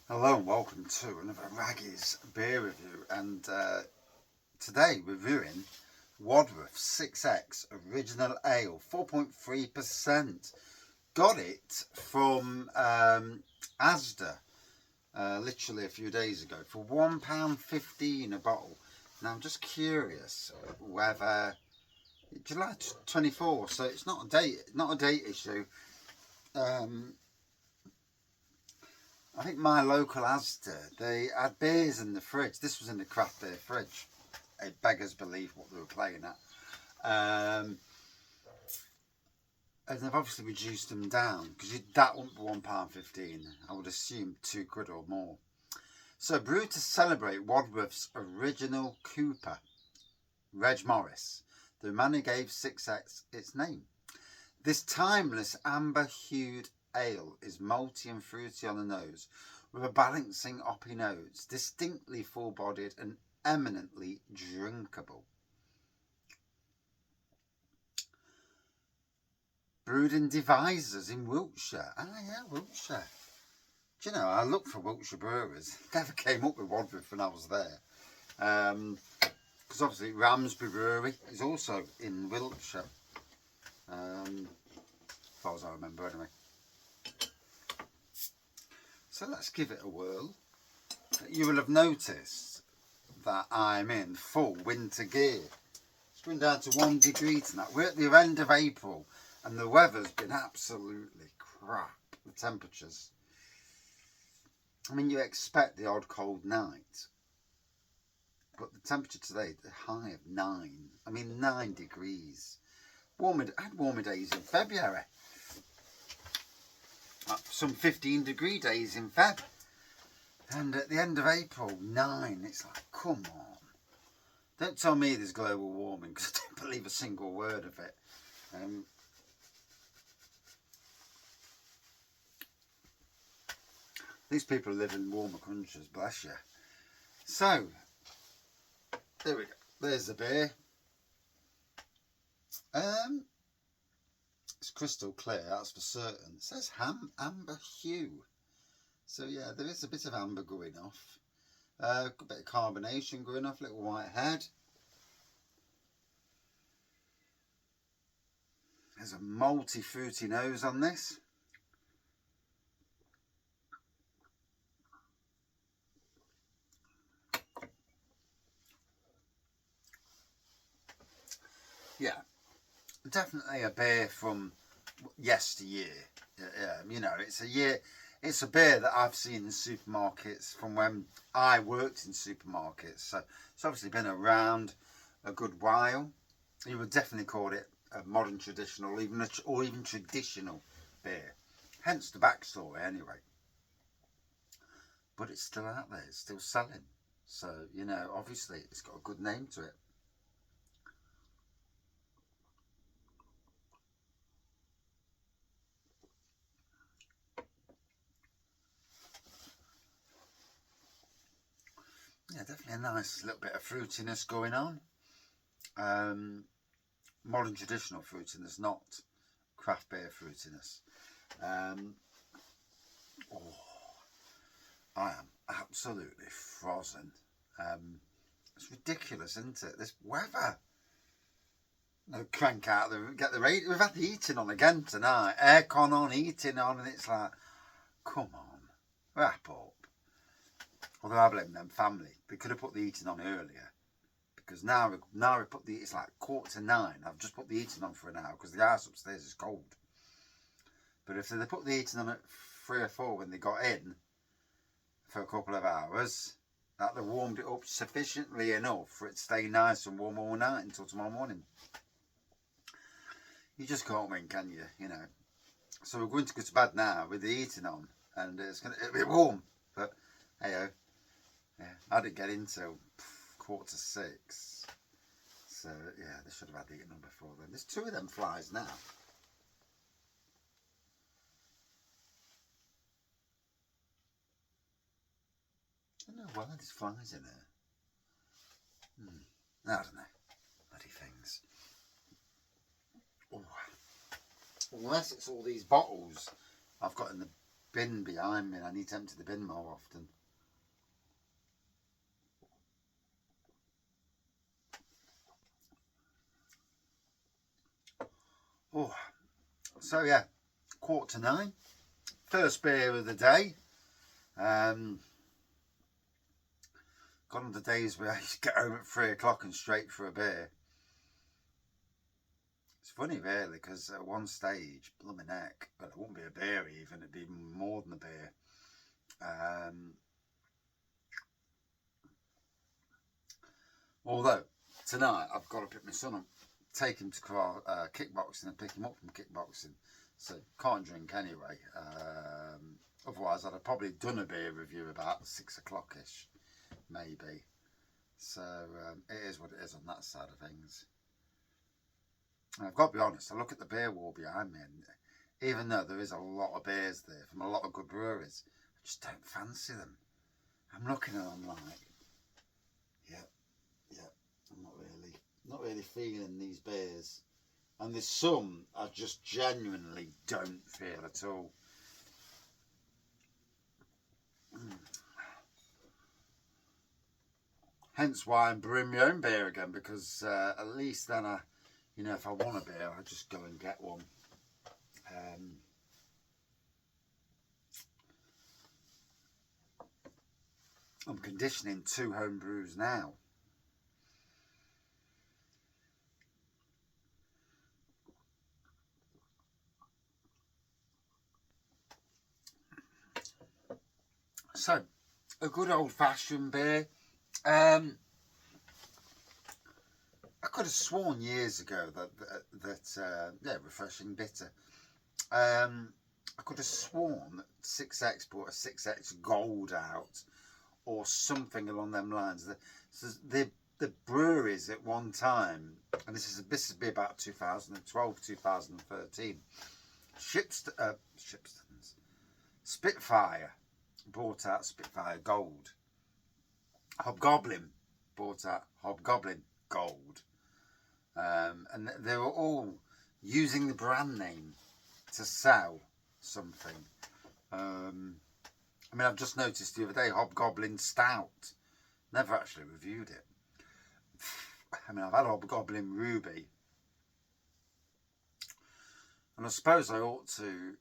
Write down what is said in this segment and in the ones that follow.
Hello and welcome to another Raggy's beer review, and today reviewing Wadworth 6X Original Ale, 4.3%. Got it from Asda literally a few days ago for £1.15 a bottle. Now I'm just curious whether July 24, so it's not a date issue. I think my local Asda, they had beers in the fridge. This was in the craft beer fridge. It beggars belief what they were playing at. And they've obviously reduced them down because that wouldn't be £1.15. I would assume £2 or more. So brewed to celebrate Wadworth's original Cooper, Reg Morris, the man who gave 6X its name. This timeless amber-hued ale is malty and fruity on the nose, with a balancing hoppy notes, distinctly full-bodied and eminently drinkable. Brewed in Devizes in Wiltshire. Ah, yeah, Wiltshire. Do you know, I looked for Wiltshire brewers. Never came up with Wadworth when I was there. Because obviously Ramsbury Brewery is also in Wiltshire. As far as I remember anyway. So let's give it a whirl. You will have noticed that I'm in full winter gear. It's going down to 1 degree tonight. We're at the end of April and the weather's been absolutely crap, the temperatures. I mean, you expect the odd cold night, but the temperature today, the high of 9. I mean, 9 degrees. I had warmer days in February. Some 15-degree days in Feb, and at the end of April, 9. It's like, come on, don't tell me there's global warming, because I don't believe a single word of it. These people live in warmer countries, bless you. So there we go, there's the beer. It's crystal clear, that's for certain. It says amber hue. So yeah, there is a bit of amber going off. A bit of carbonation going off, little white head. There's a malty fruity nose on this. Yeah, definitely a beer from yesteryear. You know, it's a beer that I've seen in supermarkets from when I worked in supermarkets. So it's obviously been around a good while. You would definitely call it a modern traditional, or even traditional beer. Hence the backstory, anyway. But it's still out there. It's still selling. So you know, obviously, it's got a good name to it. Yeah, definitely a nice little bit of fruitiness going on. Modern traditional fruitiness, not craft beer fruitiness. Oh, I am absolutely frozen. It's ridiculous, isn't it? This weather. No, crank out get the radio. We've had the heating on again tonight. Aircon on, heating on, and it's like, come on, wrap up. Although I blame them family. They could have put the heating on earlier. Because now we put it's like 8:45. I've just put the heating on for an hour because the house upstairs is cold. But if they put the heating on at 3 or 4 when they got in for a couple of hours, that they warmed it up sufficiently enough for it to stay nice and warm all night until tomorrow morning. You just can't win, can you? You know. So we're going to go to bed now with the heating on, and it'll be warm. But hey, yeah, I didn't get in till 5:45. So yeah, they should have had the heating on before then. There's 2 of them flies now. I don't know why there's flies in there. I don't know. Bloody things. Oh. Unless it's all these bottles I've got in the bin behind me and I need to empty the bin more often. Oh, so yeah, 8:45. First beer of the day. Gone on the days where I used to get home at 3 o'clock and straight for a beer. It's funny really, because at one stage, blooming heck, but it wouldn't be a beer even, it'd be more than a beer. Although tonight I've got to pick my son up, take him to kickboxing and pick him up from kickboxing, so can't drink anyway. Otherwise I'd have probably done a beer review about 6 o'clock-ish, maybe. So it is what it is on that side of things. And I've got to be honest, I look at the beer wall behind me, and even though there is a lot of beers there from a lot of good breweries, I just don't fancy them. I'm looking at them like, yeah, I'm not really feeling these beers. And there's some I just genuinely don't feel at all. Hence why I'm brewing my own beer again, because at least then if I want a beer, I just go and get one. I'm conditioning 2 home brews now. So, a good old-fashioned beer. I could have sworn years ago that refreshing bitter. I could have sworn that 6X brought a 6X Gold out, or something along them lines. The breweries at one time, and this would be about 2012, 2013. Spitfire brought out Spitfire Gold. Hobgoblin brought out Hobgoblin Gold. And they were all using the brand name to sell something. I've just noticed the other day Hobgoblin Stout. Never actually reviewed it. I've had Hobgoblin Ruby. And I suppose I ought to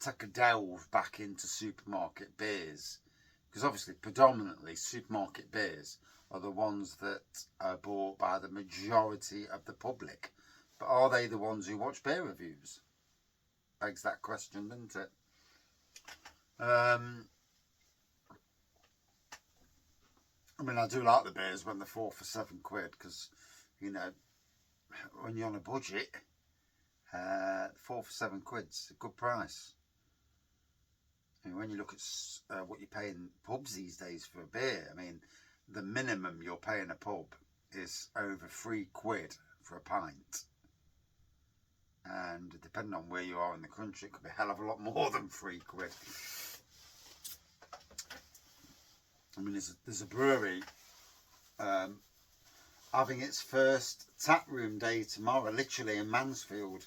take a delve back into supermarket beers, because obviously predominantly supermarket beers are the ones that are bought by the majority of the public. But are they the ones who watch beer reviews? Begs that question, doesn't it? I do like the beers when they're 4 for £7, because, when you're on a budget, 4 for £7's a good price. When you look at what you pay in pubs these days for a beer, the minimum you're paying a pub is over £3 for a pint. And depending on where you are in the country, it could be a hell of a lot more than £3. There's a brewery having its first tap room day tomorrow, literally in Mansfield,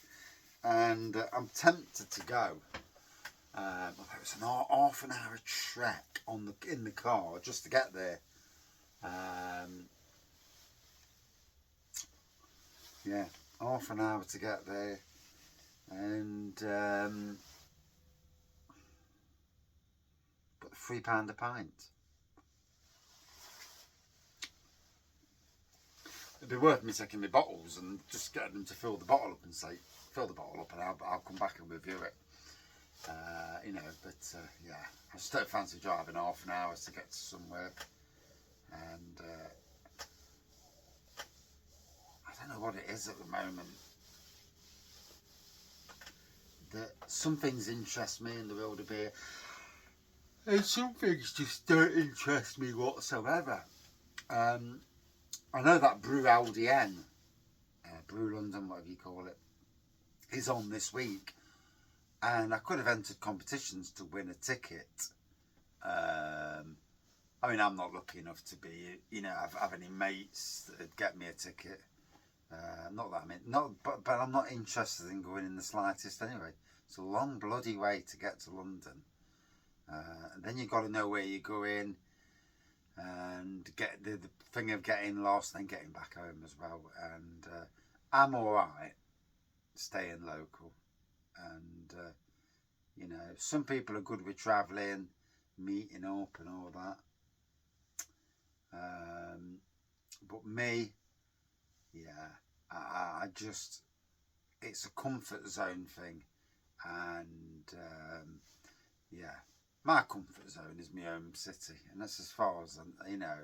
and I'm tempted to go. It's an half an hour trek in the car just to get there. Half an hour to get there, and but £3 a pint. It'd be worth me taking my bottles and just getting them to fill the bottle up and say, fill the bottle up, and I'll come back and review it. I just don't fancy driving half an hour to get to somewhere, and I don't know what it is at the moment. That some things interest me in the world of beer, and some things just don't interest me whatsoever. I know that Brew LDN, Brew London, whatever you call it, is on this week, and I could have entered competitions to win a ticket. I'm not lucky enough to be, have any mates that would get me a ticket. But I'm not interested in going in the slightest anyway. It's a long bloody way to get to London. And then you've got to know where you're going and get the thing of getting lost and then getting back home as well. And I'm alright staying local. And, you know, some people are good with travelling, meeting up and all that. But me, yeah, I just, it's a comfort zone thing. And, yeah, my comfort zone is my own city. And that's as far as, you know,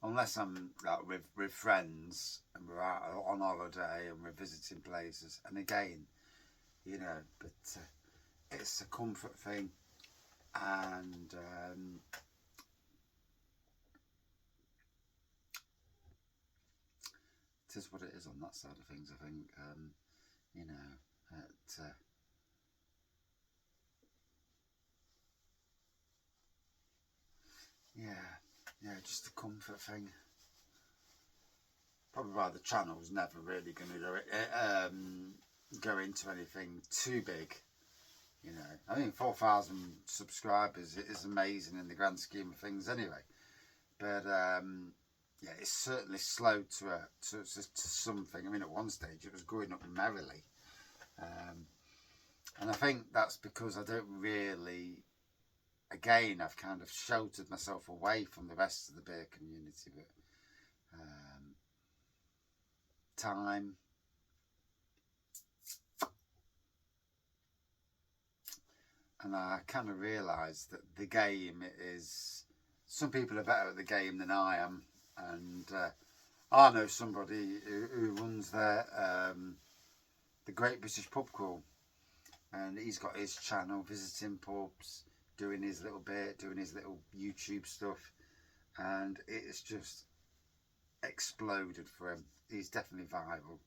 unless I'm like with friends and we're out on holiday and we're visiting places. And again, you know, but it's a comfort thing. And it is what it is on that side of things, I think. You know, yeah, just a comfort thing. Probably why the channel's never really going to go into anything too big. You know, I mean, 4,000 subscribers is amazing in the grand scheme of things anyway. But yeah, it's certainly slow to something. I mean, at one stage it was going up merrily. And I think that's because I don't really, again, I've kind of sheltered myself away from the rest of the beer community. But time, and I kind of realised that the game is, some people are better at the game than I am. And I know somebody who runs the Great British Pub Crawl, and he's got his channel, visiting pubs, doing his little bit, doing his little YouTube stuff, and it's just exploded for him. He's definitely viral.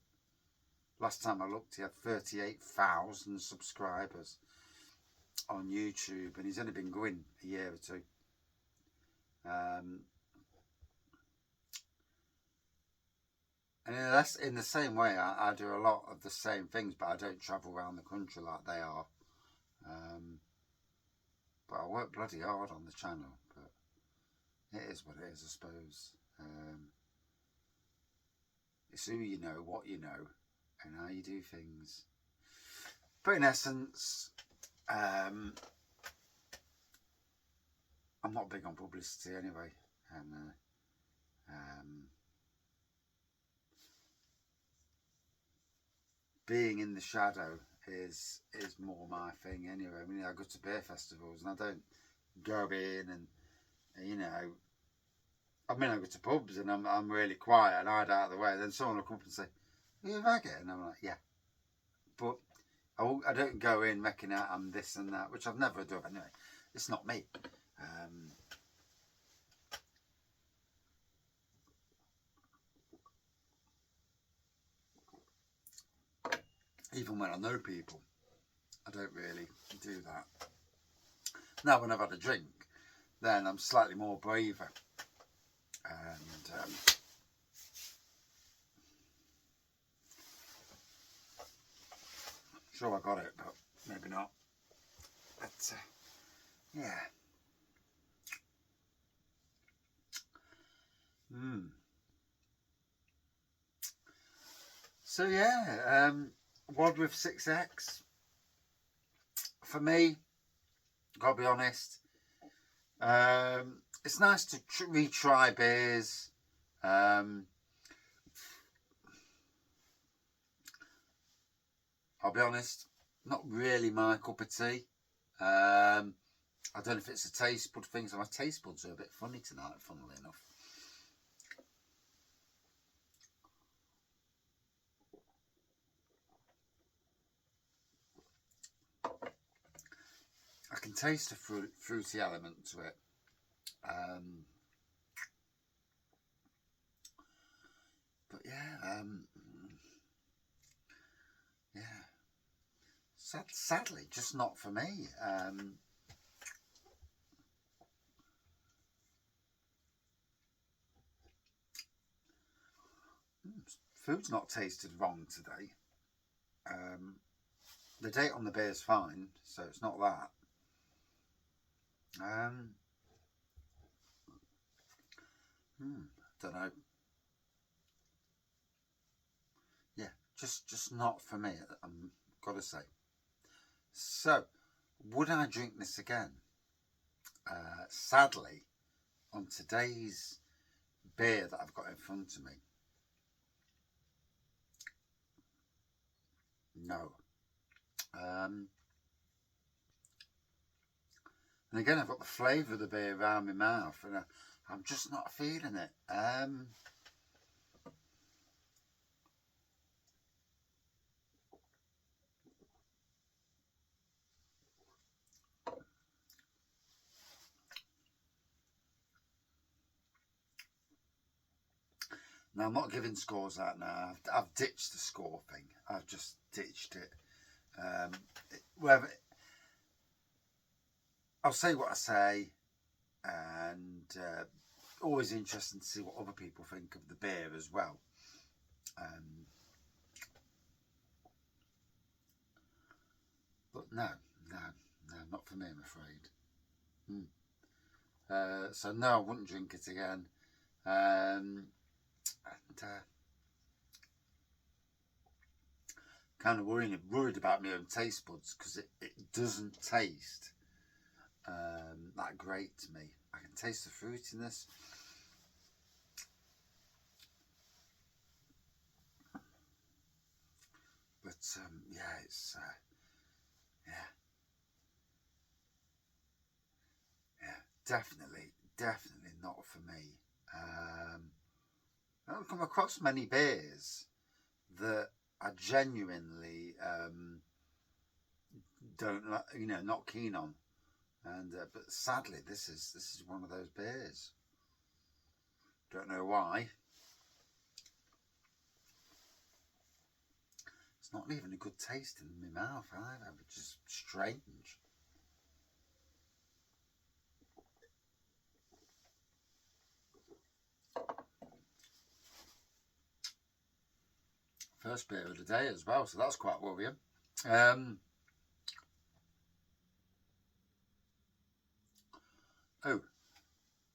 Last time I looked, he had 38,000 subscribers on YouTube, and he's only been going a year or two. And in the same way, I do a lot of the same things, but I don't travel around the country like they are. But I work bloody hard on the channel, but it is what it is, I suppose. It's who you know, what you know, and how you do things. But in essence, I'm not big on publicity anyway, and being in the shadow is more my thing anyway. I mean, I go to beer festivals and I don't go in and, you know, I mean, I go to pubs and I'm really quiet and hide out of the way. Then someone will come up and say, "Are you a faggot?" And I'm like, "Yeah." But I don't go in making out I'm this and that, which I've never done anyway. It's not me. Even when I know people, I don't really do that. Now, when I've had a drink, then I'm slightly more braver. And I'm sure I got it, but maybe not. But yeah. So yeah, Wadworth 6X. For me, gotta be honest, it's nice to retry beers. I'll be honest, not really my cup of tea. I don't know if it's a taste bud thing, so my taste buds are a bit funny tonight, funnily enough. I can taste a fruity element to it. But yeah, yeah. Sadly, just not for me. Food's not tasted wrong today. The date on the beer is fine, so it's not that. Don't know. Yeah, just not for me. I'm gotta say. So, would I drink this again? Sadly, on today's beer that I've got in front of me, no. And again, I've got the flavour of the beer around my mouth, and I'm just not feeling it. Now, I'm not giving scores out now. I've ditched the score thing. I've just ditched it. Whether I'll say what I say, and always interesting to see what other people think of the beer as well. But no, not for me, I'm afraid. So no, I wouldn't drink it again. And kind of worried about my own taste buds, because it doesn't taste that great to me. I can taste the fruitiness. But yeah, it's definitely not for me. I don't come across many beers that I genuinely don't, not keen on. And but sadly, this is one of those beers. Don't know why. It's not even a good taste in my mouth either, which is strange. First beer of the day as well, so that's quite worrying. Oh,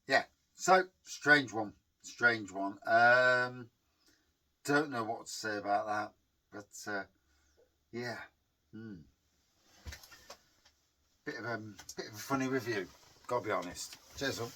yeah. So strange one. Don't know what to say about that, but yeah. Bit of a funny review. Gotta be honest. Cheers, up.